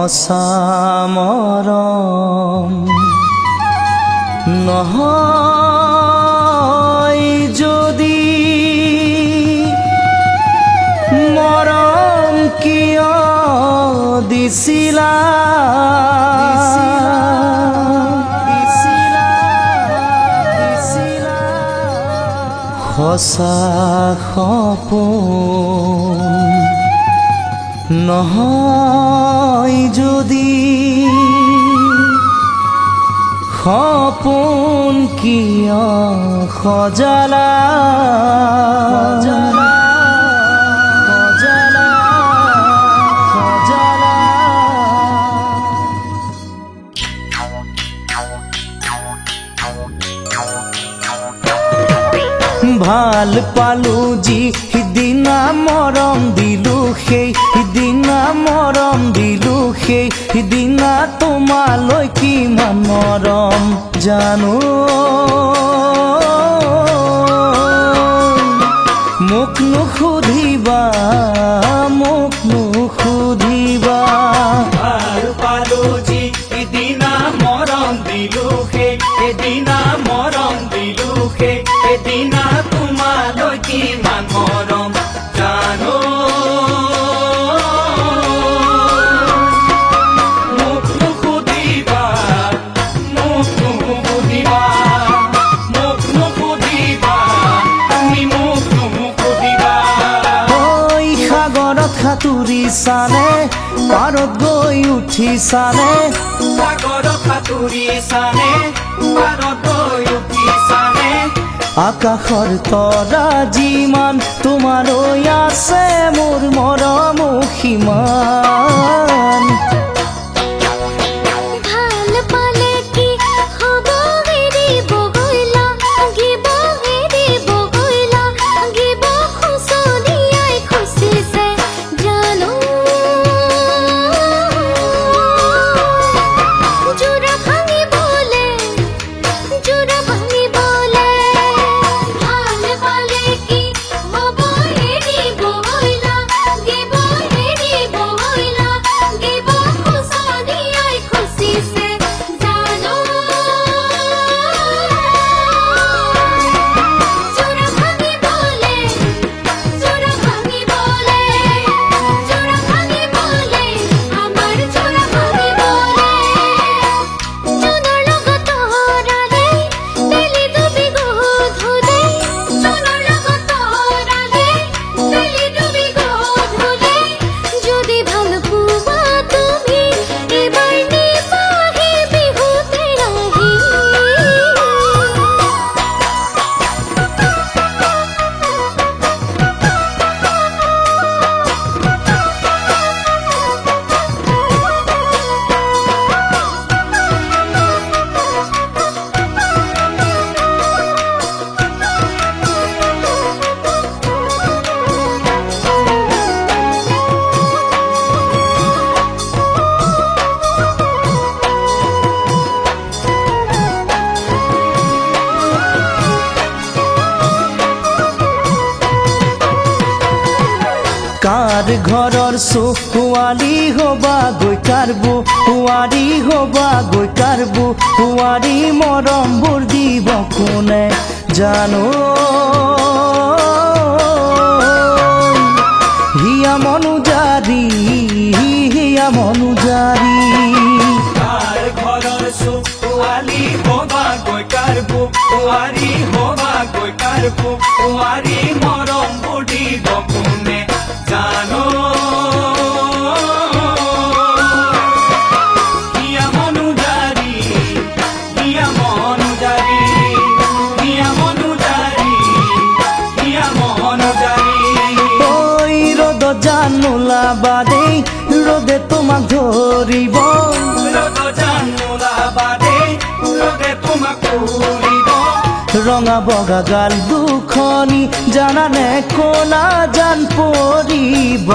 সঁচা মৰম নহয় যদি মৰম কিয় দিছিলা সঁচা সপোন নহয় যদি সপোন কিয় সজালা ভাল পালো যি সিদিনা মৰম দিলো সেই সিদিনা মৰম দিলো সেই সিদিনা তোমালৈ কিমান মৰম জানো মোক নুসুধিবা মোক নুসুধিবা ভাল পালো যি সিদিনা মৰম দিলো সেই সিদিনা মৰম দিলো সেই সিদিনা তোমালৈ কিমান মৰম জানো মোক নুসুধিবা মোক নুসুধিবা মোক নুসুধিবা তুমি মোক নুসুধিবা ঐ সাগৰত সাঁতুৰিছানে পাৰত গৈ উঠিছানে সাগৰত সাঁতুৰিছানে পাৰত গৈ উঠিছানে আকাশৰ তৰা যিমান তোমালৈ আছে মোৰ মৰম সিমান ভাল পালে কি হ'ব এৰিব গ'লা গিব এৰিব গ'লা গিব খুচৰিয়াই খুচিছে জানো জোৰা ভাঙিবলে ভাল পালে কি হ'ব এৰিব গ'লা গিব এৰিব গ'লা গিব খুচৰিয়াই খুচিছে জানো জোৰা ভাঙিবলে আমাৰ জোৰা ভাঙিবলে জোনৰ লগত হৰালে তেলি ডুবি গধূলি জোনৰ লগত হৰালে তেলি ডুবি গধূলি যদি ভাল পোৱা তুমি এবাৰ নিবাহি বিহুতে আহি কাৰ ঘৰৰ ছোৱালী হবা গৈ কাৰ বোৱাৰী হবা গৈ কাৰ বোৱাৰী মৰমবোৰ দিব কোনে জানো হিয়া মনুজাৰী কাৰ ঘৰৰ ছোৱালী হবা গৈ কাৰ বোৱাৰী হবা গৈ কাৰ বোৱাৰী মৰম বুঢ়িব কোনে জানো হিয়া মনুজাৰী হিয়া মনুজাৰী হিয়া মনুজাৰী হিয়া মনুজাৰী ঐ ৰ'দত জান নোলাবা দেই ৰ'দে তোমাক ধৰিব জান নোলাবা দেই ৰ'দে তোমাক ধৰিব ৰঙা বগা গাল দুখনি জানানে ক'লা জান পৰিব